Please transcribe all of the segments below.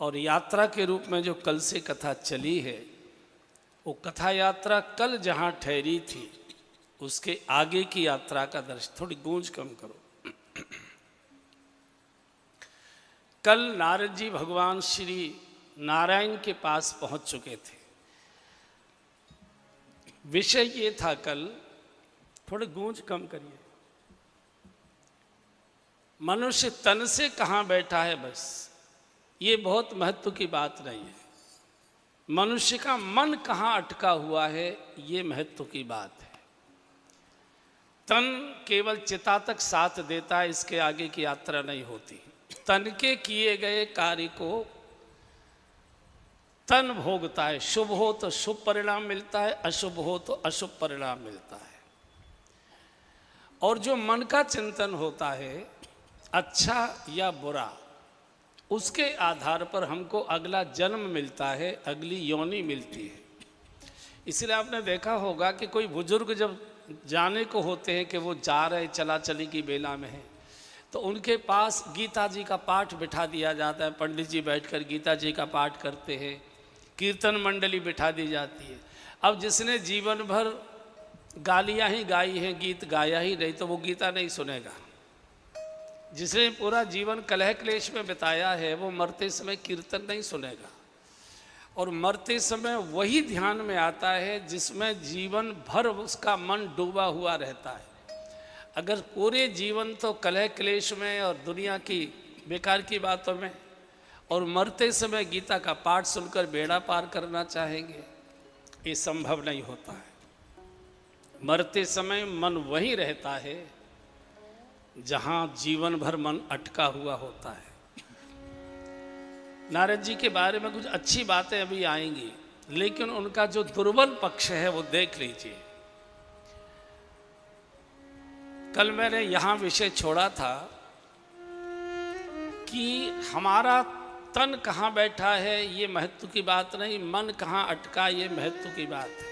और यात्रा के रूप में जो कल से कथा चली है, वो कथा यात्रा कल जहाँ ठहरी थी उसके आगे की यात्रा का दर्शन। थोड़ी गूंज कम करो। कल नारद जी भगवान श्री नारायण के पास पहुंच चुके थे। विषय ये था कल, थोड़ी गूंज कम करिए, मनुष्य तन से कहाँ बैठा है, बस ये बहुत महत्व की बात नहीं है। मनुष्य का मन कहाँ अटका हुआ है, ये महत्व की बात है। तन केवल चिता तक साथ देता है, इसके आगे की यात्रा नहीं होती। तन के किए गए कार्य को तन भोगता है। शुभ हो तो शुभ परिणाम मिलता है, अशुभ हो तो अशुभ परिणाम मिलता है। और जो मन का चिंतन होता है, अच्छा या बुरा, उसके आधार पर हमको अगला जन्म मिलता है, अगली योनि मिलती है। इसलिए आपने देखा होगा कि कोई बुजुर्ग जब जाने को होते हैं कि वो जा रहे चला चली की बेला में है, तो उनके पास गीता जी का पाठ बिठा दिया जाता है। पंडित जी बैठकर गीता जी का पाठ करते हैं, कीर्तन मंडली बिठा दी जाती है। अब जिसने जीवन भर गालियाँ ही गाई हैं, गीत गाया ही नहीं, तो वो गीता नहीं सुनेगा। जिसने पूरा जीवन कलह क्लेश में बिताया है, वो मरते समय कीर्तन नहीं सुनेगा। और मरते समय वही ध्यान में आता है जिसमें जीवन भर उसका मन डूबा हुआ रहता है। अगर पूरे जीवन तो कलह क्लेश में और दुनिया की बेकार की बातों में, और मरते समय गीता का पाठ सुनकर बेड़ा पार करना चाहेंगे, ये संभव नहीं होता है। मरते समय मन वहीं रहता है जहाँ जीवन भर मन अटका हुआ होता है। नारद जी के बारे में कुछ अच्छी बातें अभी आएंगी, लेकिन उनका जो दुर्बल पक्ष है वो देख लीजिए। कल मैंने यहाँ विषय छोड़ा था कि हमारा तन कहाँ बैठा है ये महत्व की बात नहीं, मन कहाँ अटका ये महत्व की बात है।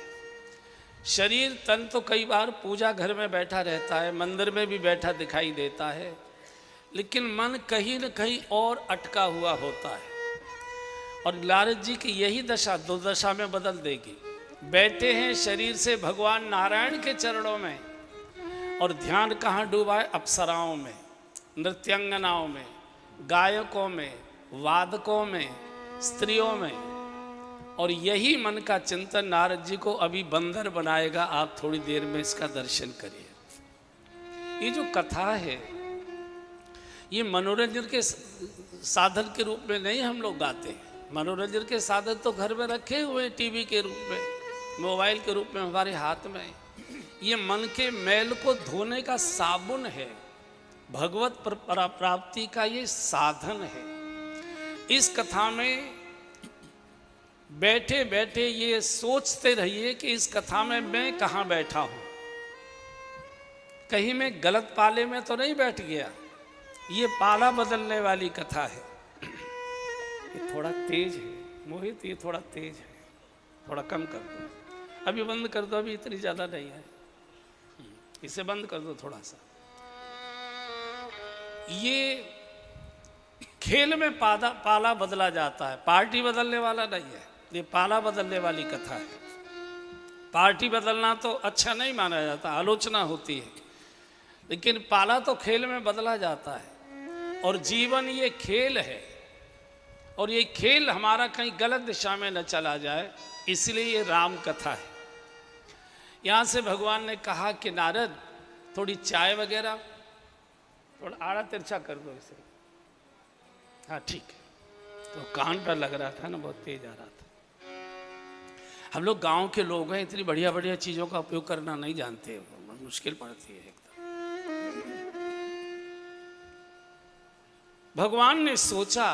शरीर तन तो कई बार पूजा घर में बैठा रहता है, मंदिर में भी बैठा दिखाई देता है, लेकिन मन कहीं न कहीं और अटका हुआ होता है। और नारद जी की यही दशा दुर्दशा में बदल देगी। बैठे हैं शरीर से भगवान नारायण के चरणों में, और ध्यान कहाँ डूबा है? अप्सराओं में, नृत्यांगनाओं में, गायकों में, वादकों में, स्त्रियों में। और यही मन का चिंतन नारद जी को अभी बंदर बनाएगा। आप थोड़ी देर में इसका दर्शन करिए। ये जो कथा है, ये मनोरंजन के साधन के रूप में नहीं हम लोग गाते हैं। मनोरंजन के साधन तो घर में रखे हुए हैं, टीवी के रूप में, मोबाइल के रूप में हमारे हाथ में। ये मन के मैल को धोने का साबुन है, भगवत प्राप्ति का ये साधन है। इस कथा में बैठे बैठे ये सोचते रहिए कि इस कथा में मैं कहाँ बैठा हूँ, कहीं मैं गलत पाले में तो नहीं बैठ गया। ये पाला बदलने वाली कथा है। ये थोड़ा तेज है मोहित, ये थोड़ा तेज है, थोड़ा कम कर दो। अभी बंद कर दो, अभी इतनी ज़्यादा नहीं है, इसे बंद कर दो थोड़ा सा। ये खेल में पाला बदला जाता है, पार्टी बदलने वाला नहीं है। ये पाला बदलने वाली कथा है। पार्टी बदलना तो अच्छा नहीं माना जाता, आलोचना होती है, लेकिन पाला तो खेल में बदला जाता है। और जीवन ये खेल है, और ये खेल हमारा कहीं गलत दिशा में न चला जाए, इसलिए ये राम कथा है। यहाँ से भगवान ने कहा कि नारद थोड़ी चाय वगैरह, थोड़ा आड़ा तिरछा कर दो इसे। हाँ ठीक है। तो कान पर लग रहा था ना, बहुत तेज आ रहा था। हम लोग गांव के लोग हैं, इतनी बढ़िया बढ़िया चीज़ों का उपयोग करना नहीं जानते, मुश्किल पड़ती है एकदम। भगवान ने सोचा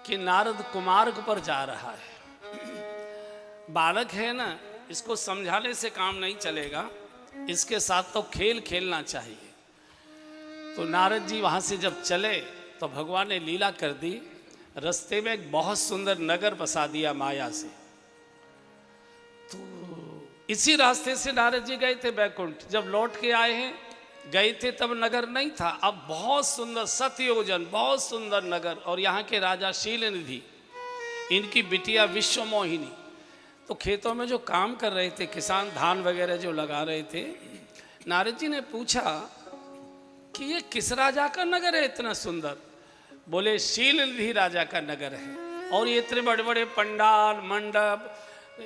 कि नारद कुमार्ग पर जा रहा है, बालक है ना, इसको समझाने से काम नहीं चलेगा, इसके साथ तो खेल खेलना चाहिए। तो नारद जी वहाँ से जब चले तो भगवान ने लीला कर दी, रास्ते में एक बहुत सुंदर नगर बसा दिया माया से। तो इसी रास्ते से नारद जी गए थे बैकुंठ। जब लौट के आए हैं गए थे तब नगर नहीं था, अब बहुत सुंदर सतयोजन, बहुत सुंदर नगर। और यहाँ के राजा शीलनिधि, इनकी बिटिया विश्वमोहिनी, तो खेतों में जो काम कर रहे थे किसान, धान वगैरह जो लगा रहे थे, नारद जी ने पूछा कि ये किस राजा का नगर है इतना सुंदर? बोले शीलनिधि राजा का नगर है। और ये इतने बड़े बड़े पंडाल, मंडप,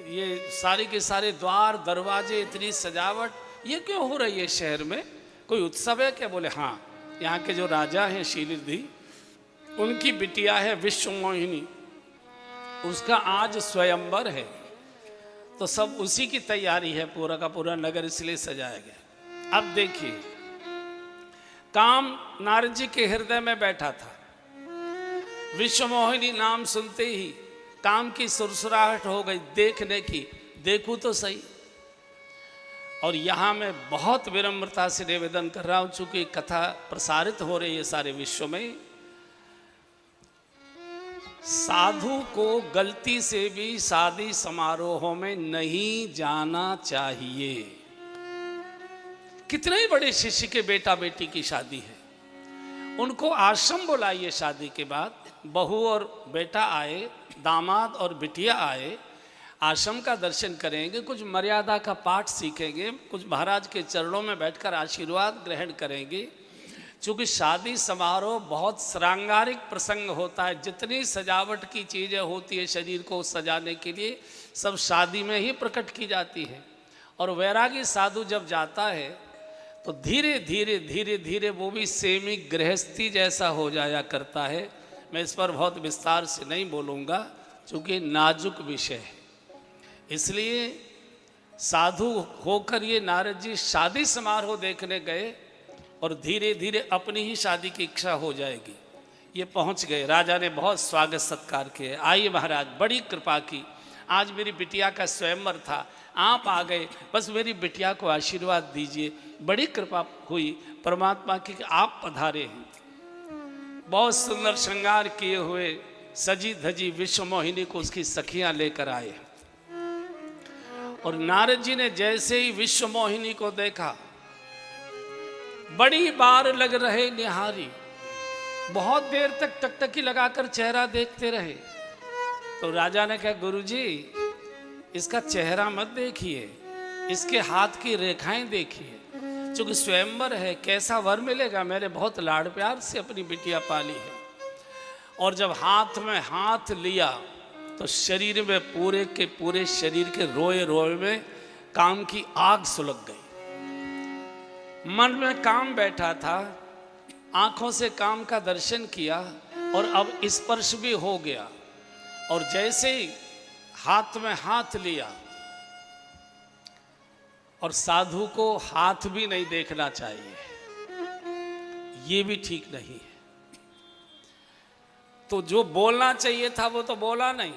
ये सारे के सारे द्वार दरवाजे, इतनी सजावट, ये क्यों हो रही है शहर में? कोई उत्सव है क्या? बोले हाँ, यहाँ के जो राजा हैं शीलनिधि, उनकी बिटिया है विश्वमोहिनी, उसका आज स्वयंवर है, तो सब उसी की तैयारी है, पूरा का पूरा नगर इसलिए सजाया गया। अब देखिए, काम नारद जी के हृदय में बैठा था। विश्वमोहिनी नाम सुनते ही काम की सुरसुराहट हो गई देखने की, देखूं तो सही। और यहाँ मैं बहुत विनम्रता से निवेदन कर रहा हूँ, चूंकि कथा प्रसारित हो रही है सारे विश्व में, साधु को गलती से भी शादी समारोहों में नहीं जाना चाहिए। कितने ही बड़े शिष्य के बेटा बेटी की शादी है, उनको आश्रम बुलाइए, शादी के बाद बहू और बेटा आए, दामाद और बिटिया आए, आश्रम का दर्शन करेंगे, कुछ मर्यादा का पाठ सीखेंगे, कुछ महाराज के चरणों में बैठकर आशीर्वाद ग्रहण करेंगे। चूँकि शादी समारोह बहुत श्रृंगारिक प्रसंग होता है, जितनी सजावट की चीज़ें होती है शरीर को सजाने के लिए, सब शादी में ही प्रकट की जाती है। और वैरागी साधु जब जाता है तो धीरे धीरे धीरे धीरे वो भी सेमी गृहस्थी जैसा हो जाया करता है। मैं इस पर बहुत विस्तार से नहीं बोलूँगा, चूँकि नाजुक विषय है। इसलिए साधु होकर ये नारद जी शादी समारोह देखने गए, और धीरे धीरे अपनी ही शादी की इच्छा हो जाएगी। ये पहुंच गए, राजा ने बहुत स्वागत सत्कार किए, आइए महाराज, बड़ी कृपा की, आज मेरी बिटिया का स्वयंवर था, आप आ गए, बस मेरी बिटिया को आशीर्वाद दीजिए, बड़ी कृपा हुई परमात्मा की कि आप पधारे हैं। बहुत सुंदर श्रृंगार किए हुए सजी धजी विश्वमोहिनी को उसकी सखियां लेकर आए, और नारद जी ने जैसे ही विश्वमोहिनी को देखा, बड़ी बार लग रहे निहारी, बहुत देर तक टकटकी लगाकर चेहरा देखते रहे। तो राजा ने कहा, गुरुजी इसका चेहरा मत देखिए, इसके हाथ की रेखाएं देखिए, चूंकि स्वयंवर है, कैसा वर मिलेगा, मैंने बहुत लाड़ प्यार से अपनी बिटिया पाली है। और जब हाथ में हाथ लिया तो शरीर में पूरे के पूरे शरीर के रोए रोए में काम की आग सुलग गई। मन में काम बैठा था, आंखों से काम का दर्शन किया, और अब स्पर्श भी हो गया। और जैसे ही हाथ में हाथ लिया, और साधु को हाथ भी नहीं देखना चाहिए, ये भी ठीक नहीं है। तो जो बोलना चाहिए था वो तो बोला नहीं,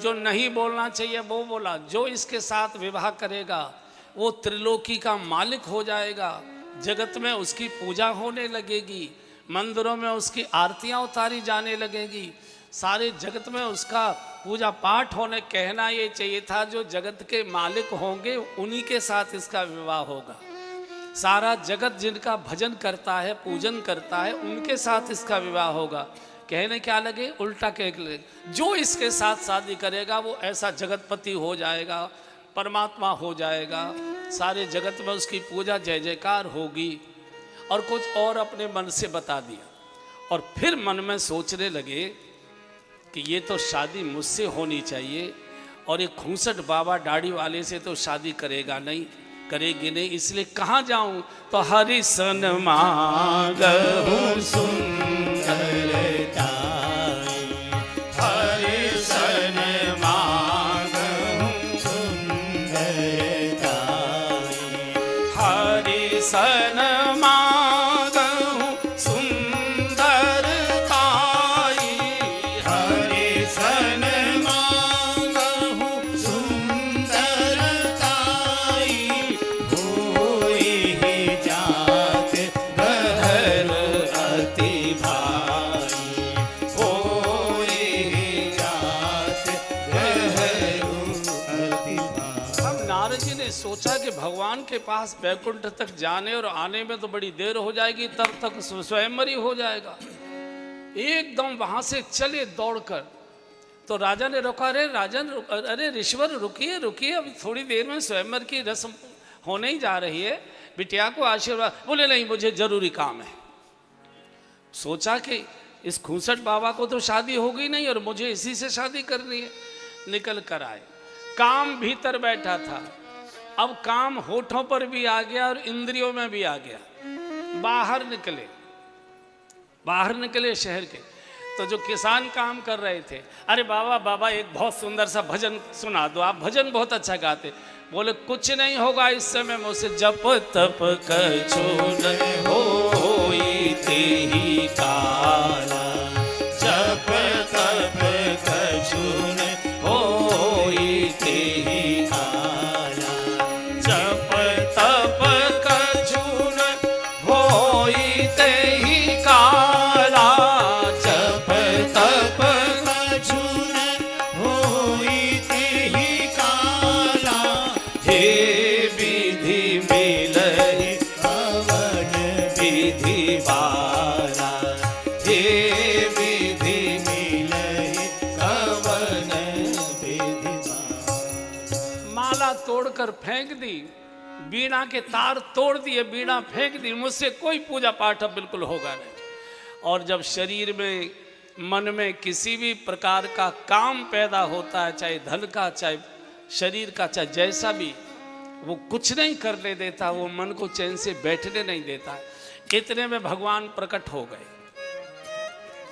जो नहीं बोलना चाहिए वो बोला। जो इसके साथ विवाह करेगा वो त्रिलोकी का मालिक हो जाएगा, जगत में उसकी पूजा होने लगेगी, मंदिरों में उसकी आरतियां उतारी जाने लगेगी, सारे जगत में उसका पूजा पाठ होने। कहना ये चाहिए था जो जगत के मालिक होंगे उन्हीं के साथ इसका विवाह होगा, सारा जगत जिनका भजन करता है, पूजन करता है, उनके साथ इसका विवाह होगा। कहने क्या लगे, उल्टा कह लगे, जो इसके साथ शादी करेगा वो ऐसा जगतपति हो जाएगा, परमात्मा हो जाएगा, सारे जगत में उसकी पूजा जय जयकार होगी। और कुछ और अपने मन से बता दिया, और फिर मन में सोचने लगे कि ये तो शादी मुझसे होनी चाहिए, और ये खूंसट बाबा दाढ़ी वाले से तो शादी करेगा नहीं, करेगी नहीं, इसलिए कहाँ जाऊं? तो हरि सन मांगहु सुंदरता, हरि सन मांगहु सुंदरता, हरि सन मांगहु सुंदरता, हरि सन मांगहु सुंदरता, भूहि जात गहर अति भाई, सोचा कि भगवान के पास बैकुंठ तक जाने और आने में तो बड़ी देर हो जाएगी, तब तक स्वयंवर ही हो जाएगा। एकदम वहां से चले दौड़कर। तो राजा ने रोका, अरे राजन, अरे ऋषवर रुकिए रुकिए, अभी थोड़ी देर में स्वयंवर की रस्म होने ही जा रही है, बिटिया को आशीर्वाद। बोले नहीं, मुझे जरूरी काम है। सोचा कि इस खूंसट बाबा को तो शादी होगी नहीं और मुझे इसी से शादी करनी है। निकल कर आए, काम भीतर बैठा था, अब काम होठों पर भी आ गया और इंद्रियों में भी आ गया। बाहर निकले शहर के। तो जो किसान काम कर रहे थे, अरे बाबा बाबा एक बहुत सुंदर सा भजन सुना दो, आप भजन बहुत अच्छा गाते। बोले कुछ नहीं होगा इस समय मुझसे, जप तप कछु नहीं होई तेहि काला, जप तप कछु नहीं होई तेहि काला, जप तप कछु नहीं होई तेहि काला, जप तप कछु नहीं होई तेहि काला, हे विधि मिलहि पवन विधि बाला, हे विधि मिलहि पवन विधि बाला। माला तोड़कर फेंक दी, बीणा के तार तोड़ दिए, बीणा फेंक दी, मुझसे कोई पूजा पाठ अब बिल्कुल होगा नहीं। और जब शरीर में मन में किसी भी प्रकार का काम पैदा होता है, चाहे धन का, चाहे शरीर का, चाहे जैसा भी, वो कुछ नहीं करने देता, वो मन को चैन से बैठने नहीं देता। इतने में भगवान प्रकट हो गए।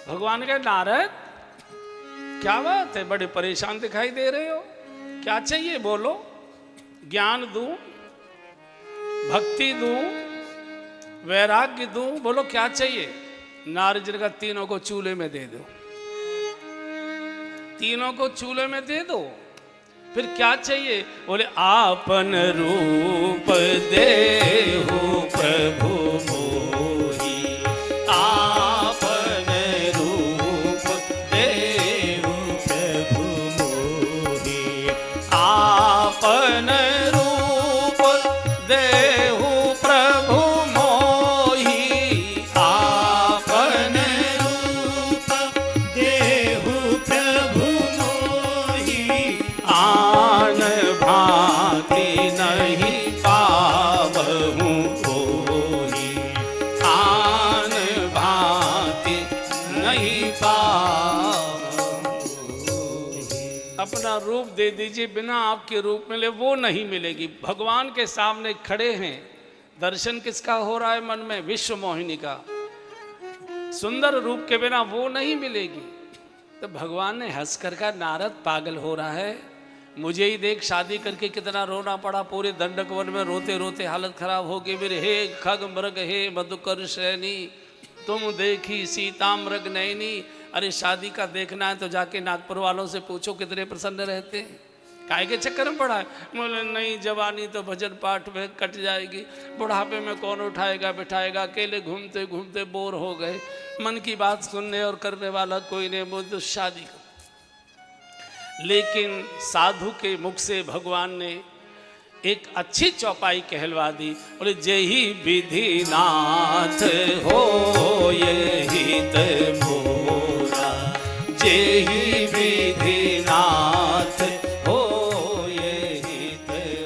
भगवान कहे, नारद क्या बात है, बड़े परेशान दिखाई दे रहे हो, क्या चाहिए बोलो, ज्ञान दूं, भक्ति दूं, वैराग्य दूं, बोलो क्या चाहिए। नारद जी का तीनों को चूल्हे में दे दो, तीनों को चूल्हे में दे दो। फिर क्या चाहिए, बोले आपन रूप देहु प्रभु मोहि, आपन रूप देहु प्रभु मोहि, आपन रूप देहु प्रभु मोहि, आपन रूप देहु प्रभु मोहि, आन भांति नहीं पावहु कोई, आन भांति नहीं पावहु कोई। अपना रूप दे दीजिए, बिना आपके रूप मिले वो नहीं मिलेगी। भगवान के सामने खड़े हैं, दर्शन किसका हो रहा है मन में, विश्व मोहिनी का। सुंदर रूप के बिना वो नहीं मिलेगी। तो भगवान ने हंस कर कहा, नारद पागल हो रहा है, मुझे ही देख, शादी करके कितना रोना पड़ा, पूरे दंडक वन में रोते रोते हालत खराब हो गई मेरे। हे खग मृग हे मधुकर शयनी, तुम देखी सीता मृग नयनी। अरे शादी का देखना है तो जाके नागपुर वालों से पूछो कितने प्रसन्न रहते हैं, काहे के चक्कर में पड़ा है। बोले नहीं, जवानी तो भजन पाठ में कट जाएगी, बुढ़ापे में कौन उठाएगा बिठाएगा, अकेले घूमते घूमते बोर हो गए, मन की बात सुनने और करने वाला कोई नहीं, मुझे शादी का। लेकिन साधु के मुख से भगवान ने एक अच्छी चौपाई कहलवा दी। बोले जेहि विधि नाथ हो यही मोरा, जेहि विधि नाथ हो यही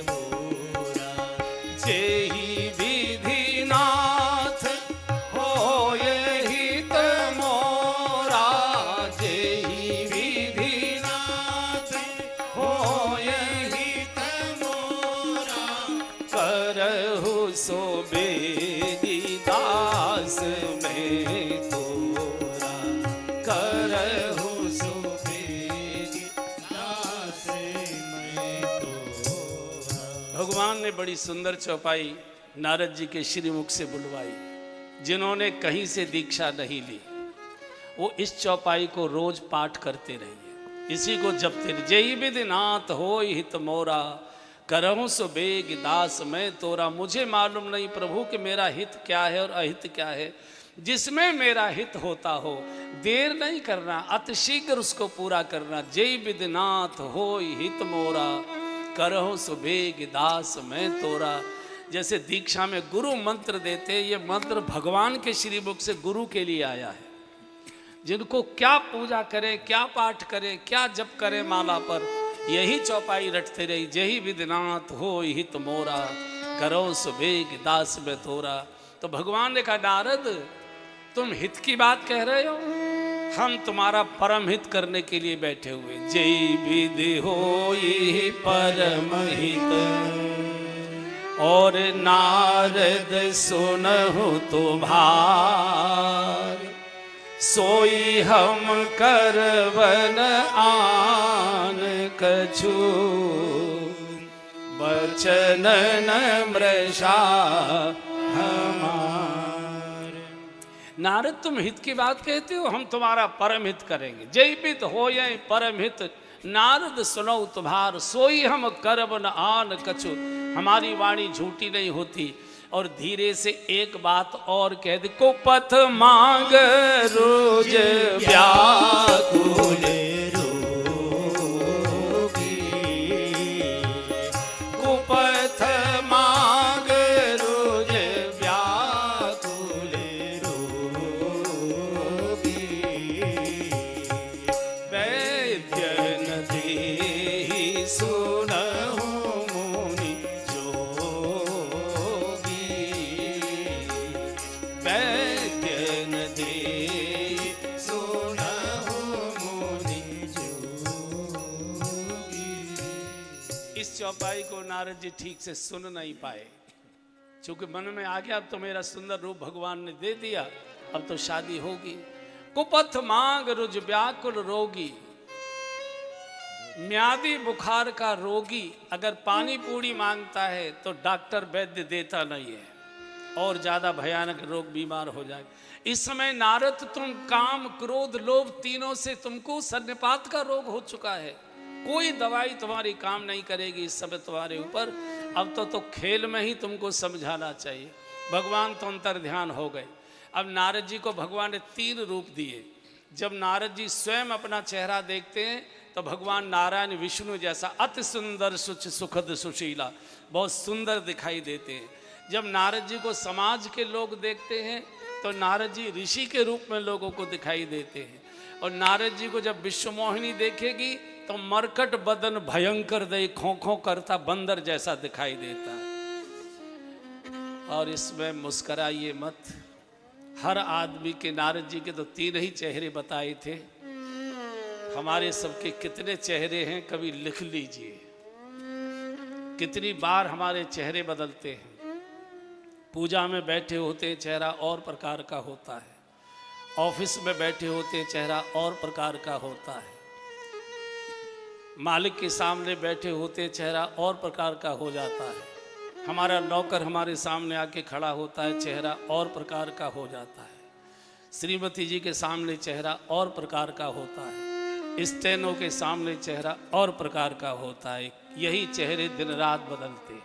मोरा, जेहि विधि नाथ हो यही मोरा, जेहि विधि नाथ हो यही मोरा, करहु सो बेगी दास में तोरा, करहु सो बेगी दास में तोरा। भगवान ने बड़ी सुंदर चौपाई नारद जी के श्रीमुख से बुलवाई। जिन्होंने कहीं से दीक्षा नहीं ली वो इस चौपाई को रोज पाठ करते रहिए, इसी को जपते रहिए। जेहि विधि नाथ होय हित मोरा, करहूं सो बेग दास मैं तोरा। मुझे मालूम नहीं प्रभु कि मेरा हित क्या है और अहित क्या है, जिसमें मेरा हित होता हो देर नहीं करना, अतिशीघ्र उसको पूरा करना। जय विधिनाथ होय हित मोरा, करहु सुबेग दास मैं तोरा। जैसे दीक्षा में गुरु मंत्र देते, ये मंत्र भगवान के श्री मुख से गुरु के लिए आया है। जिनको क्या पूजा करे, क्या पाठ करे, क्या जप करे माला पर, यही चौपाई रटते रही। जही विधिनाथ हो हित मोरा, करो सुबेग दास में तोरा। तो भगवान ने कहा नारद तुम हित की बात कह रहे हो, हम तुम्हारा परम हित करने के लिए बैठे हुए। जय विधि हो परम हित, और नारद सुनहु तुम्हार। सोई हम करवन आन कछु, बचन नम्रशा हमार। नारद तुम हित की बात कहते हो, हम तुम्हारा परम हित करेंगे। जय विध हो ये परम हित, नारद सुनो तुम्हार। सोई हम करवन आन कछु, हमारी वाणी झूठी नहीं होती। और धीरे से एक बात और कह दे, कुपथ मांग रोज व्याकुल रोगी, कुपथ मांग रोज व्याकुल रोगी। वैद्य न देहि सुनहु मुनि जोगी, वैद्य न देहि सुनहु मुनि जोगी। इस चौपाई को नारद जी ठीक से सुन नहीं पाए, क्योंकि मन में आ गया अब तो मेरा सुंदर रूप भगवान ने दे दिया, अब तो शादी होगी। कुपथ मांग रुज व्याकुल रोगी, म्यादी बुखार का रोगी अगर पानी पूरी मांगता है तो डॉक्टर वैद्य देता नहीं है, और ज्यादा भयानक रोग बीमार हो जाए। इस समय नारद तुम काम क्रोध लोभ तीनों से तुमको सन्निपात का रोग हो चुका है, कोई दवाई तुम्हारी काम नहीं करेगी इस समय तुम्हारे ऊपर। अब तो खेल में ही तुमको समझाना चाहिए। भगवान तो अंतर ध्यान हो गए। अब नारद जी को भगवान ने 3 रूप दिए। जब नारद जी स्वयं अपना चेहरा देखते हैं तो भगवान नारायण विष्णु जैसा अति सुंदर सुच सुखद सुशीला बहुत सुंदर दिखाई देते हैं। जब नारद जी को समाज के लोग देखते हैं तो नारद जी ऋषि के रूप में लोगों को दिखाई देते हैं। और नारद जी को जब विश्वमोहिनी देखेगी तो मरकट बदन भयंकर दे खों करता बंदर जैसा दिखाई देता है। और इसमें मुस्कराइए मत, हर आदमी के नारद जी के तो 3 ही चेहरे बताए थे, हमारे सबके कितने चेहरे हैं कभी लिख लीजिए। कितनी बार हमारे चेहरे बदलते हैं। पूजा में बैठे होते हैं चेहरा और प्रकार का होता है, ऑफिस में बैठे होते हैं चेहरा और प्रकार का होता है, मालिक के सामने बैठे होते हैं चेहरा और प्रकार का हो जाता है, हमारा नौकर हमारे सामने आके खड़ा होता है चेहरा और प्रकार का हो जाता है, श्रीमती जी के सामने चेहरा और प्रकार का होता है, स्टेनो के सामने चेहरा और प्रकार का होता है। यही चेहरे दिन रात बदलते हैं,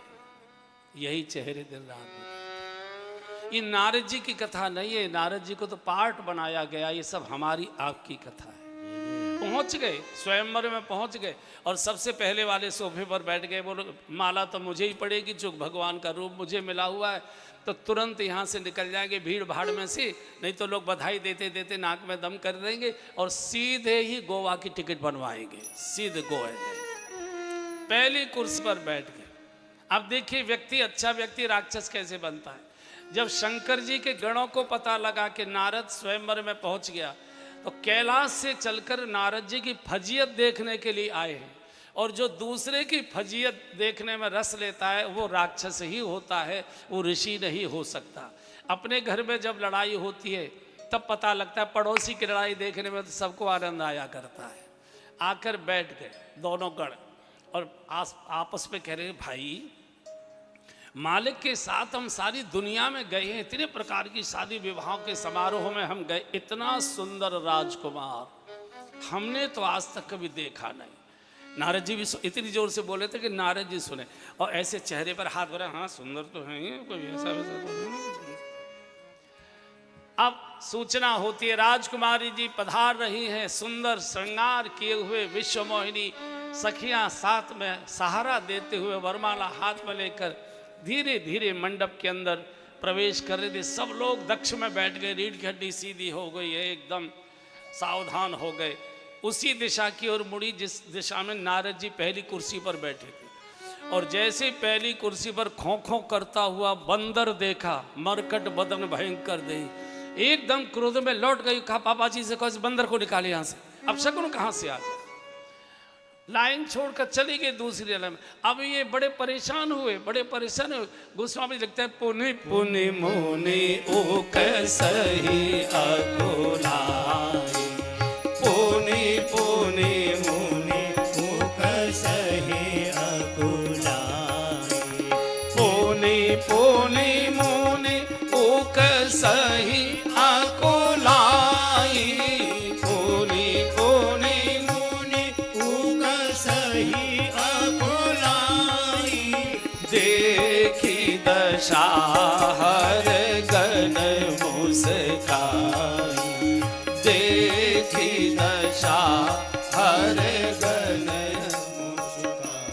यही चेहरे दिन रात बदलते। ये नारद जी की कथा नहीं है, नारद जी को तो पार्ट बनाया गया, ये सब हमारी आपकी कथा है। पहुंच गए, स्वयंवर में पहुंच गए और सबसे पहले वाले सोफे पर बैठ गए। बोलो माला तो मुझे ही पड़ेगी, जो भगवान का रूप मुझे मिला हुआ है, तो तुरंत यहाँ से निकल जाएंगे भीड़ भाड़ में से, नहीं तो लोग बधाई देते देते नाक में दम कर देंगे और सीधे ही गोवा की टिकट बनवाएंगे, सीधे गोवा जाएंगे। पहली कुर्सी पर बैठ गए। अब देखिए व्यक्ति, अच्छा व्यक्ति राक्षस कैसे बनता है। जब शंकर जी के गणों को पता लगा कि नारद स्वयंवर में पहुंच गया तो कैलाश से चलकर नारद जी की फजीयत देखने के लिए आए हैं। और जो दूसरे की फजीयत देखने में रस लेता है वो राक्षस ही होता है, वो ऋषि नहीं हो सकता। अपने घर में जब लड़ाई होती है तब पता लगता है, पड़ोसी की लड़ाई देखने में तो सबको आनंद आया करता है। आकर बैठ गए दोनों गण और आपस में कह रहे हैं, भाई मालिक के साथ हम सारी दुनिया में गए हैं, इतने प्रकार की शादी विवाहों के समारोह में हम गए, इतना सुंदर राजकुमार हमने तो आज तक कभी देखा नहीं। नारद जी भी इतनी जोर से बोले थे कि नारद जी सुने और ऐसे चेहरे पर हाथ भरे, हाँ सुंदर तो है, कोई ऐसा वैसा तो नहीं। अब सूचना होती है राजकुमारी जी पधार रही हैं, सुंदर श्रृंगार किए हुए विश्वमोहिनी सखियां साथ में सहारा देते हुए वरमाला हाथ में लेकर धीरे धीरे मंडप के अंदर प्रवेश कर रहे थे। सब लोग दक्ष में बैठ गए, रीढ़ की हड्डी सीधी हो गई है, एकदम सावधान हो गए। उसी दिशा की ओर मुड़ी जिस दिशा में नारद जी पहली कुर्सी पर बैठे थे। और जैसे पहली कुर्सी पर खों खों करता हुआ बंदर देखा, मरकट बदन भयंकर दे, एकदम क्रोध में लौट गई। कहा पापा जी से कहो इस बंदर को निकाले यहाँ से। अब शकुन कहाँ से आ गया, लाइन छोड़कर चली गई दूसरी लाइन में। अब ये बड़े परेशान हुए। गोस्वामी लिखते हैं पुनि पुनि मुनि ओ कैसही अकुलाई, पुनि पुनि मुनि ओ कैसही अकुलाई, पुनि पुनि मुनि ओ कैसही अकुलाई, पुनि पुनि मुनि ओ कैसही अकुलाई, देखी दशा हर गण मुस्काई, देखी दशा हर गण मुस्काई।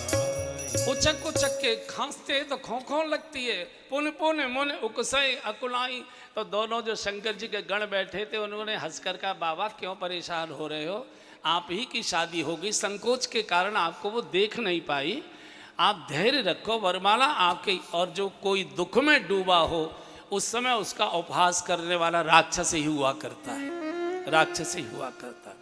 उचक उचक के खांसते तो खों खों लगती है। पुन पुन मुन उकसई अकुलाई। तो दोनों जो शंकर जी के गण बैठे थे उन्होंने हंसकर कहा बाबा क्यों परेशान हो रहे हो, आप ही की शादी होगी, संकोच के कारण आपको वो देख नहीं पाई, आप धैर्य रखो, वरमाला आपके। और जो कोई दुख में डूबा हो उस समय उसका उपहास करने वाला राक्षस ही हुआ करता है, राक्षस ही हुआ करता है।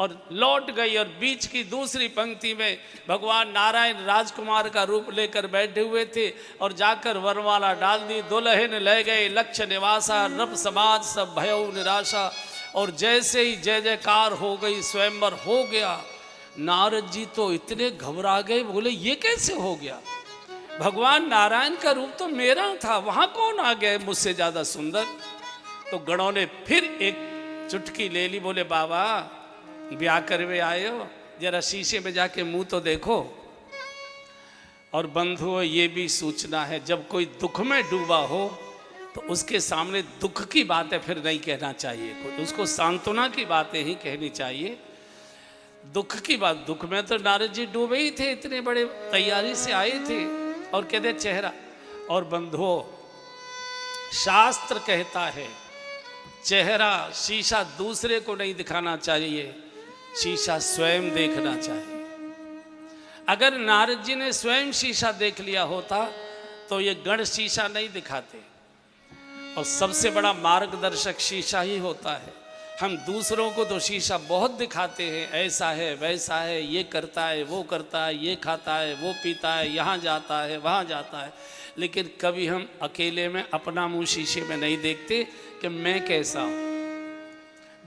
और लौट गई और बीच की दूसरी पंक्ति में भगवान नारायण राजकुमार का रूप लेकर बैठे हुए थे और जाकर वरमाला डाल दी। दुल्हन ले गए लक्ष्य निवासा, रब समाज सब भयउ निराशा। और जैसे ही जय जयकार हो गई, स्वयंवर हो गया। नारद जी तो इतने घबरा गए, बोले ये कैसे हो गया, भगवान नारायण का रूप तो मेरा था, वहां कौन आ गया मुझसे ज्यादा सुंदर। तो गणों ने फिर एक चुटकी ले ली, बोले बाबा ब्याह करवे आए हो, जरा शीशे में जाके मुंह तो देखो। और बंधुओं ये भी सूचना है, जब कोई दुख में डूबा हो तो उसके सामने दुख की बातें फिर नहीं कहना चाहिए, उसको सांत्वना की बातें ही कहनी चाहिए। दुख की बात, दुख में तो नारद जी डूबे ही थे, इतने बड़े तैयारी से आए थे। और कहते चेहरा। और बंधुओं शास्त्र कहता है चेहरा शीशा दूसरे को नहीं दिखाना चाहिए, शीशा स्वयं देखना चाहिए। अगर नारद जी ने स्वयं शीशा देख लिया होता तो ये गण शीशा नहीं दिखाते। और सबसे बड़ा मार्गदर्शक शीशा ही होता है। हम दूसरों को तो शीशा बहुत दिखाते हैं, ऐसा है वैसा है, ये करता है वो करता है, ये खाता है वो पीता है, यहाँ जाता है वहाँ जाता है, लेकिन कभी हम अकेले में अपना मुंह शीशे में नहीं देखते कि मैं कैसा हूँ।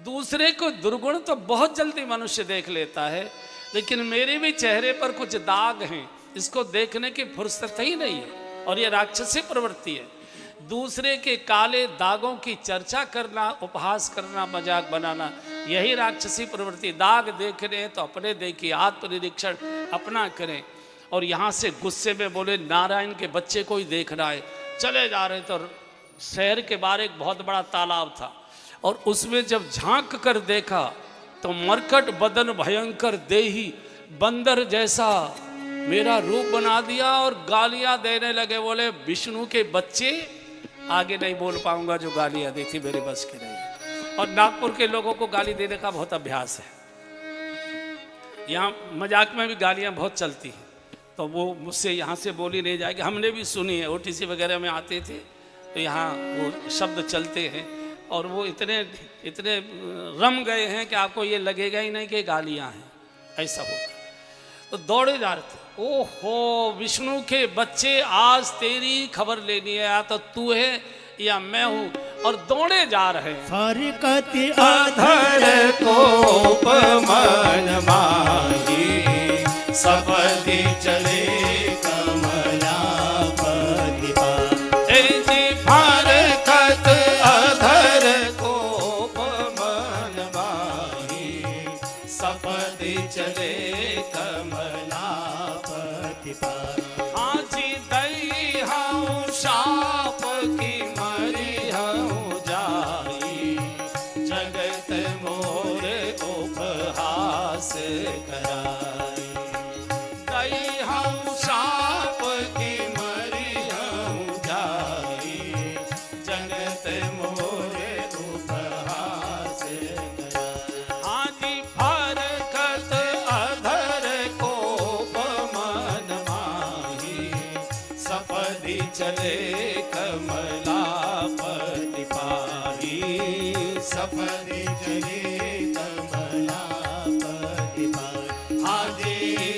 दूसरे को दुर्गुण तो बहुत जल्दी मनुष्य देख लेता है, लेकिन मेरे भी चेहरे पर कुछ दाग हैं, इसको देखने की फुर्सत ही नहीं है। और ये राक्षसी प्रवृत्ति है, दूसरे के काले दागों की चर्चा करना, उपहास करना, मजाक बनाना, यही राक्षसी प्रवृत्ति। दाग देख रहे हैं तो अपने देखिए, आत्मनिरीक्षण अपना करें। और यहाँ से गुस्से में बोले नारायण के बच्चे को ही देख रहा है। चले जा रहे तो शहर के बाहर एक बहुत बड़ा तालाब था और उसमें जब झांक कर देखा तो मरकट बदन भयंकर देही, बंदर जैसा मेरा रूप बना दिया और गालियां देने लगे। बोले विष्णु के बच्चे, आगे नहीं बोल पाऊंगा, जो गालियां दी थी मेरे बस की नहीं। और नागपुर के लोगों को गाली देने का बहुत अभ्यास है, यहाँ मजाक में भी गालियां बहुत चलती हैं, तो वो मुझसे यहाँ से बोली नहीं जाएगी। हमने भी सुनी है, ओटीसी वगैरह में आते थे तो यहाँ वो शब्द चलते हैं और वो इतने इतने रम गए हैं कि आपको ये लगेगा ही नहीं कि गालियाँ हैं, ऐसा होता। तो दौड़े जा रहे थे, ओहो विष्णु के बच्चे आज तेरी खबर लेनी है, या तो तू है या मैं हूँ। और दौड़े जा रहे हैं। फरकति अधर कोप मन माही, सपदि चले कमलापति पाहि। फरकत अधर कोप मन माही, सपदि चले कमलापति पाहि। आजी दई हूँ शाप की मरी हूँ जाई, जगत मोर उपहास कराई।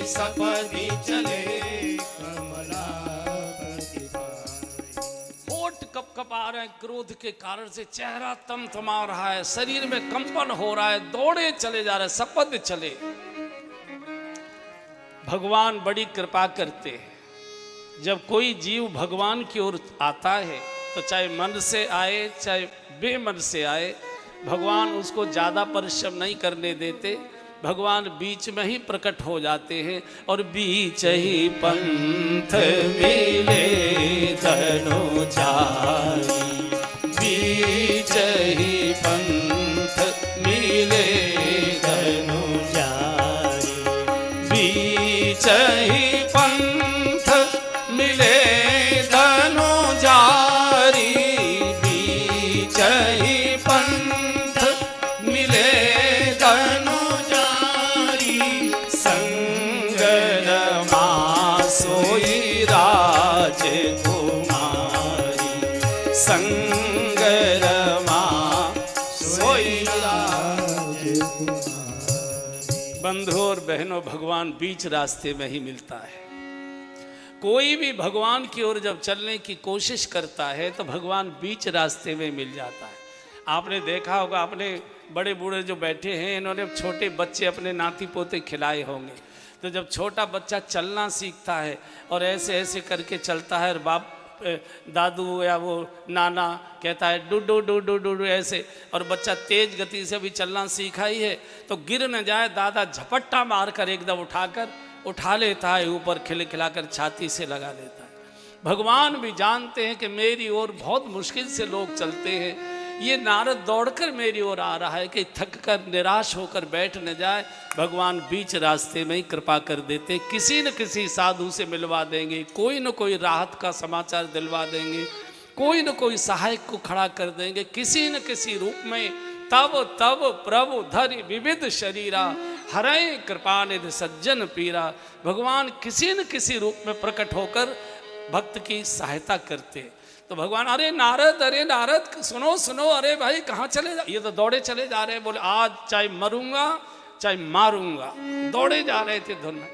सपदि चले कमलापति पाई। होठ कपकपा रहे हैं क्रोध के कारण से, चेहरा तमतमा रहा है, शरीर में कंपन हो रहा है, दौड़े चले जा रहे, सपद चले। भगवान बड़ी कृपा करते हैं। जब कोई जीव भगवान की ओर आता है तो चाहे मन से आए चाहे बेमन से आए, भगवान उसको ज़्यादा परिश्रम नहीं करने देते। भगवान बीच में ही प्रकट हो जाते हैं और बीच ही पंथ मिले धनुचारी, बीच ही पंथ मिले धनुचारी, बीच ही पंथ मिले धनुजारी, बीच ही पंथ मिले धनुजारी, संग रमा सोई राजकुमारी, संग रमा सोई राजकुमारी। बंधुओं और बहनों, भगवान बीच रास्ते में ही मिलता है। कोई भी भगवान की ओर जब चलने की कोशिश करता है तो भगवान बीच रास्ते में मिल जाता है। आपने देखा होगा, अपने बड़े बूढ़े जो बैठे हैं, इन्होंने छोटे बच्चे अपने नाती पोते खिलाए होंगे। तो जब छोटा बच्चा चलना सीखता है और ऐसे ऐसे करके चलता है और बाप दादू या वो नाना कहता है do do do do do ऐसे, और बच्चा तेज गति से भी चलना सीखा ही है तो गिर न जाए, दादा झपट्टा मारकर एकदम उठा लेता है, ऊपर खिलाकर छाती से लगा लेता है। भगवान भी जानते हैं कि मेरी ओर बहुत मुश्किल से लोग चलते हैं, ये नारद दौड़कर मेरी ओर आ रहा है कि थक कर निराश होकर बैठ न जाए। भगवान बीच रास्ते में ही कृपा कर देते, किसी न किसी साधु से मिलवा देंगे, कोई न कोई राहत का समाचार दिलवा देंगे, कोई न कोई सहायक को खड़ा कर देंगे, किसी न किसी रूप में। तब तब प्रभु धरि विविध शरीरा, हरे कृपा निधि सज्जन पीरा। भगवान किसी न किसी रूप में प्रकट होकर भक्त की सहायता करते। तो भगवान अरे नारद सुनो सुनो, अरे भाई कहाँ चले जा, ये तो दौड़े चले जा रहे हैं, बोले आज चाहे मरूंगा चाहे मारूंगा, दौड़े जा रहे थे धुन में।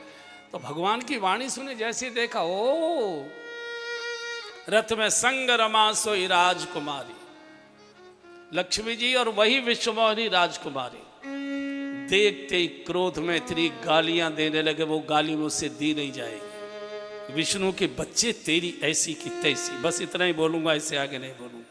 तो भगवान की वाणी सुने, जैसे देखा ओ रथ में संग रमा सोई राजकुमारी, लक्ष्मी जी और वही विश्वमोहिनी राजकुमारी। देखते ही क्रोध में इतनी गालियां देने लगे, वो गाली मुझसे दी नहीं जाएगी। विष्णु के बच्चे तेरी ऐसी की तैसी, बस इतना ही बोलूंगा, इससे आगे नहीं बोलूंगा।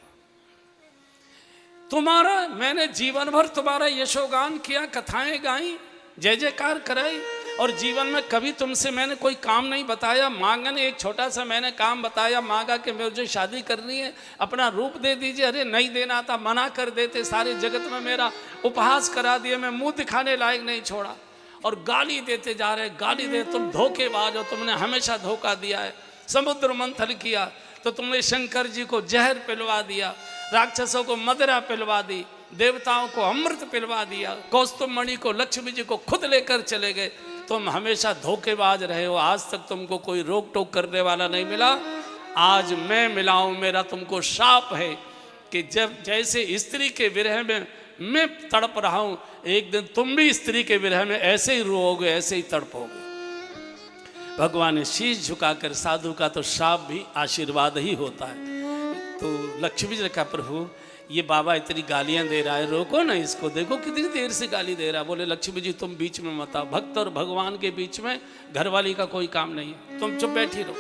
तुम्हारा मैंने जीवन भर तुम्हारा यशोगान किया, कथाएं गाई, जय जयकार कराई, और जीवन में कभी तुमसे मैंने कोई काम नहीं बताया। मांगन एक छोटा सा मैंने काम बताया, मांगा कि मुझे शादी करनी है, अपना रूप दे दीजिए, अरे नहीं देना था, मना कर देते, सारे जगत में मेरा उपहास करा दिए, मैं मुंह दिखाने लायक नहीं छोड़ा, और गाली देते जा रहे, गाली दे, तुम धोखेबाज हो, तुमने हमेशा धोखा दिया है, समुद्र मंथन किया तो तुमने शंकर जी को जहर पिलवा दिया, राक्षसों को मदिरा पिलवा दी, देवताओं को अमृत पिलवा दिया, कौस्तुभ मणि को लक्ष्मी जी को खुद लेकर चले गए। तुम हमेशा धोखेबाज रहे हो, आज तक तुमको कोई रोक टोक करने वाला नहीं मिला, आज मैं मिला हूं। मेरा तुमको शाप है कि जब जैसे स्त्री के विरह में मैं तड़प रहा हूं, एक दिन तुम भी स्त्री के विरह में ऐसे ही रोओगे, ऐसे ही तड़पोगे। भगवान ने शीश झुकाकर, साधु का तो शाप भी आशीर्वाद ही होता है। तो लक्ष्मी जी ने कहा प्रभु ये बाबा इतनी गालियां दे रहा है, रोको ना इसको, देखो कितनी देर से गाली दे रहा है। बोले लक्ष्मी जी तुम बीच में मत आओ, भक्त और भगवान के बीच में घरवाली का कोई काम नहीं है, तुम चुप बैठी रहो।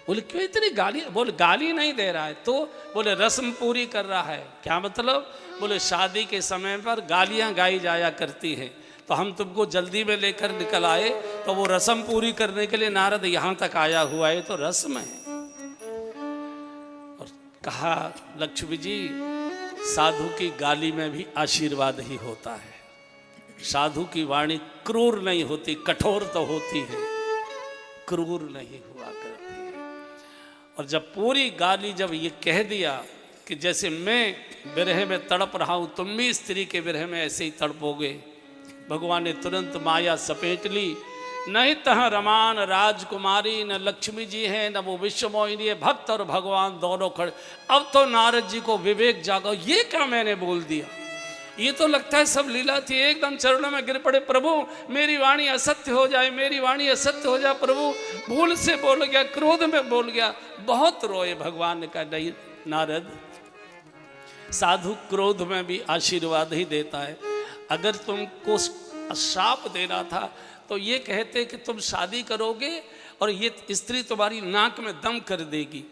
बोले क्यों इतनी गाली, बोले गाली नहीं दे रहा है तो, बोले रस्म पूरी कर रहा है। क्या मतलब? बोले शादी के समय पर गालियां गाई जाया करती हैं, तो हम तुमको जल्दी में लेकर निकल आए, तो वो रस्म पूरी करने के लिए नारद यहाँ तक आया हुआ है, तो रस्म है। और कहा लक्ष्मी जी साधु की गाली में भी आशीर्वाद ही होता है, साधु की वाणी क्रूर नहीं होती, कठोर तो होती है, क्रूर नहीं हुआ करती है। और जब पूरी गाली जब ये कह दिया कि जैसे मैं विरह में तड़प रहा हूं, तुम भी स्त्री के विरह में ऐसे ही तड़पोगे, भगवान ने तुरंत माया सपेट ली। नहीं तह रमान राजकुमारी, न लक्ष्मी जी हैं, न वो विश्वमोहिनी है, भक्त और भगवान दोनों खड़े। अब तो नारद जी को विवेक जागा, ये क्या मैंने बोल दिया, ये तो लगता है सब लीला थी। एकदम चरणों में गिर पड़े, प्रभु मेरी वाणी असत्य हो जाए, मेरी वाणी असत्य हो जाए। प्रभु भूल से बोल गया, क्रोध में बोल गया। बहुत रोए। भगवान ने कहा नहीं नारद, साधु क्रोध में भी आशीर्वाद ही देता है। अगर तुमको श्राप देना था तो ये कहते कि तुम शादी करोगे और ये स्त्री तुम्हारी नाक में दम कर देगी,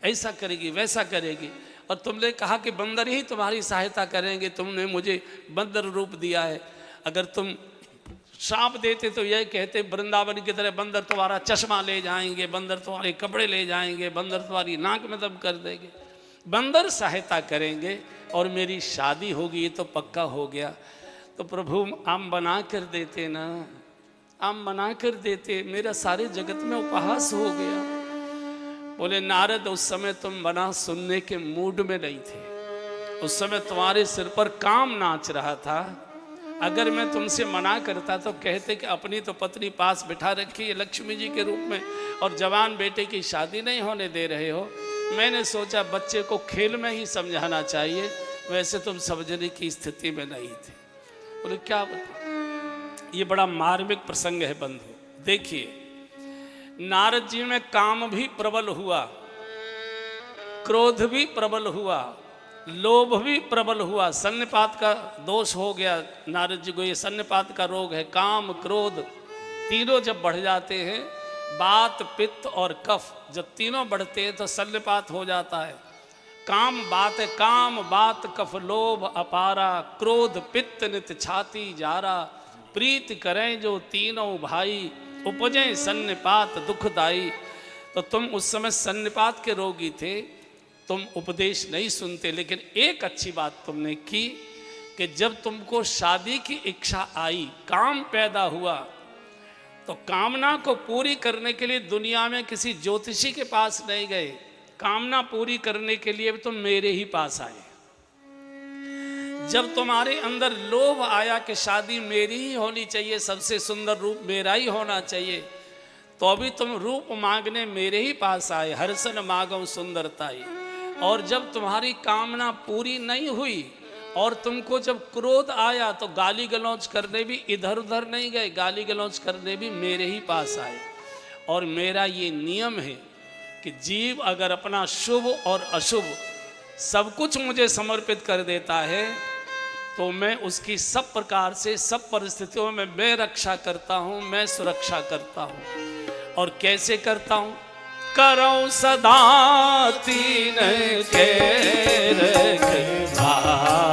ऐसा करेगी वैसा करेगी, और तुमने कहा कि बंदर ही तुम्हारी सहायता करेंगे, तुमने मुझे बंदर रूप दिया है। अगर तुम श्राप देते तो यह कहते वृंदावन की तरह बंदर तुम्हारा चश्मा ले जाएंगे, बंदर तुम्हारे कपड़े ले जाएंगे, बंदर तुम्हारी नाक में दम कर देंगे। बंदर सहायता करेंगे और मेरी शादी होगी, ये तो पक्का हो गया। तो प्रभु आम बना कर देते ना, आम बना कर देते, मेरा सारे जगत में उपहास हो गया। बोले नारद उस समय तुम बना सुनने के मूड में नहीं थे, उस समय तुम्हारे सिर पर काम नाच रहा था। अगर मैं तुमसे मना करता तो कहते कि अपनी तो पत्नी पास बिठा रखी है लक्ष्मी जी के रूप में और जवान बेटे की शादी नहीं होने दे रहे हो। मैंने सोचा बच्चे को खेल में ही समझाना चाहिए, वैसे तुम समझने की स्थिति में नहीं थे। बोले क्या बता, ये बड़ा मार्मिक प्रसंग है बंधु। देखिए नारद जी में काम भी प्रबल हुआ, क्रोध भी प्रबल हुआ, लोभ भी प्रबल हुआ, सन्निपात का दोष हो गया। नारद जी को ये सन्निपात का रोग है। काम क्रोध तीनों जब बढ़ जाते हैं, बात पित्त और कफ जब तीनों बढ़ते हैं तो सन्निपात हो जाता है। काम बात है, काम बात कफ लोभ अपारा, क्रोध पित्त नित छाती जारा, प्रीत करें जो तीनों भाई, उपजे सन्निपात दुखदाई। तो तुम उस समय सन्निपात के रोगी थे, तुम उपदेश नहीं सुनते। लेकिन एक अच्छी बात तुमने की कि जब तुमको शादी की इच्छा आई, काम पैदा हुआ, तो कामना को पूरी करने के लिए दुनिया में किसी ज्योतिषी के पास नहीं गए, कामना पूरी करने के लिए तुम मेरे ही पास आए। जब तुम्हारे अंदर लोभ आया कि शादी मेरी ही होनी चाहिए, सबसे सुंदर रूप मेरा ही होना चाहिए, तो अभी तुम रूप मांगने मेरे ही पास आए। हर्षन मांगो सुंदरताई। और जब तुम्हारी कामना पूरी नहीं हुई और तुमको जब क्रोध आया तो गाली गलौज करने भी इधर उधर नहीं गए, गाली गलौज करने भी मेरे ही पास आए। और मेरा ये नियम है कि जीव अगर अपना शुभ और अशुभ सब कुछ मुझे समर्पित कर देता है तो मैं उसकी सब प्रकार से सब परिस्थितियों में मैं रक्षा करता हूँ, मैं सुरक्षा करता हूँ। और कैसे करता हूँ? करो सदा तीन के रखवारी,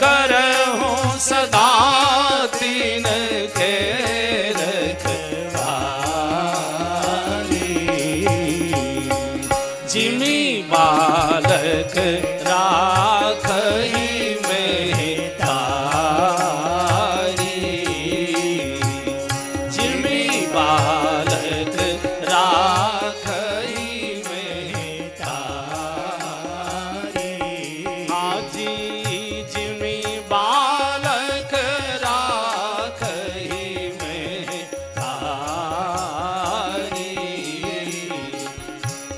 करहूँ सदा तीन के रखवारी, जिमी बालक राखही में तारी, जिमी बालक राखही में तारी। आजी जिमी बालक राखही में तारी,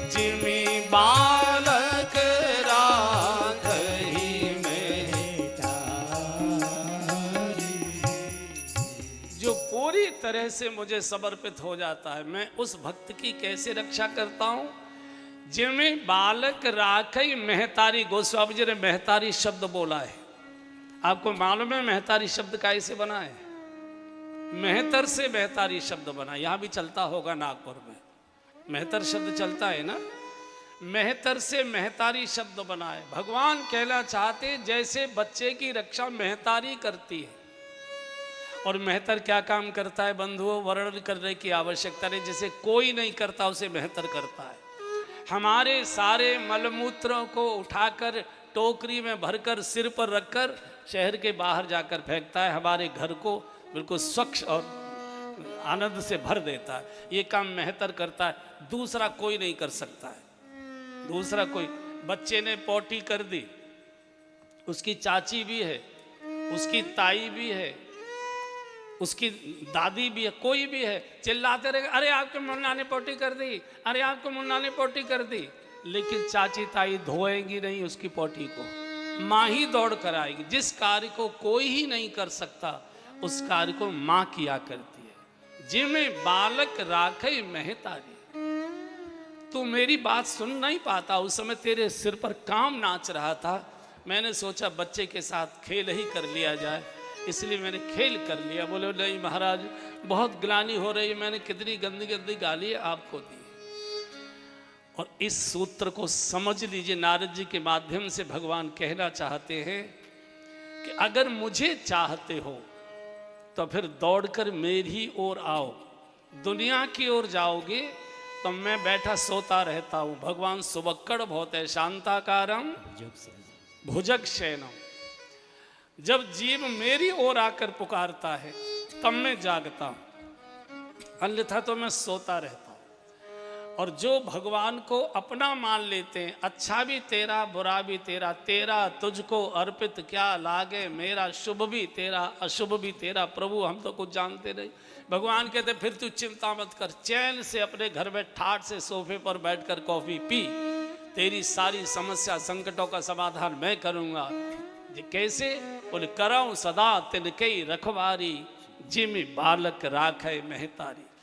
जिमी बालक राखही में तारी। जो पूरी तरह से मुझे समर्पित हो जाता है, मैं उस भक्त की कैसे रक्षा करता हूं? जिनमें बालक राखई मेहतारी। गोस्वामी जी ने मेहतारी शब्द बोला है। आपको मालूम है मेहतारी शब्द कैसे बना है? मेहतर से मेहतारी शब्द बना। यहां भी चलता होगा नागपुर में, मेहतर शब्द चलता है ना। मेहतर से मेहतारी शब्द बना है। भगवान कहना चाहते जैसे बच्चे की रक्षा मेहतारी करती है। और मेहतर क्या काम करता है बंधुओं? वर्णन करने की आवश्यकता नहीं। जैसे कोई नहीं करता उसे मेहतर करता है। हमारे सारे मलमूत्रों को उठाकर टोकरी में भरकर सिर पर रखकर शहर के बाहर जाकर फेंकता है, हमारे घर को बिल्कुल स्वच्छ और आनंद से भर देता है। ये काम मेहतर करता है, दूसरा कोई नहीं कर सकता है। दूसरा कोई, बच्चे ने पोटी कर दी, उसकी चाची भी है, उसकी ताई भी है, उसकी दादी भी है, कोई भी है, चिल्लाते रहे अरे आपके मुन्ना ने पोटी कर दी, अरे आपको मुन्ना ने पोटी कर दी। लेकिन चाची ताई धोएंगी नहीं उसकी पोटी को, माँ ही दौड़ कर आएगी। जिस कार्य को कोई ही नहीं कर सकता उस कार्य को माँ किया करती है। जिमें बालक राखे महतारी। तू मेरी बात सुन नहीं पाता, उस समय तेरे सिर पर काम नाच रहा था। मैंने सोचा बच्चे के साथ खेल ही कर लिया जाए, इसलिए मैंने खेल कर लिया। बोले नहीं महाराज बहुत ग्लानि हो रही है, मैंने कितनी गंदी गंदी गाली आपको दी। और इस सूत्र को समझ लीजिए, नारद जी के माध्यम से भगवान कहना चाहते हैं कि अगर मुझे चाहते हो तो फिर दौड़कर मेरी ओर आओ। दुनिया की ओर जाओगे तो मैं बैठा सोता रहता हूं। भगवान सुबक्कड़ बहुत है, शांताकारम भुजग शयनम। जब जीव मेरी ओर आकर पुकारता है तब मैं जागता हूं, अन्यथा तो मैं सोता रहता हूं। और जो भगवान को अपना मान लेते हैं, अच्छा भी तेरा बुरा भी तेरा, तेरा तुझको अर्पित क्या लागे मेरा, शुभ भी तेरा अशुभ भी तेरा, प्रभु हम तो कुछ जानते नहीं। भगवान कहते फिर तू चिंता मत कर, चैन से अपने घर में ठाठ से सोफे पर बैठकर कॉफी पी, तेरी सारी समस्या संकटों का समाधान मैं करूंगा। ये कैसे? बोले कराऊं सदा तिनके रखवारी, जिम बालक राखे महतारी।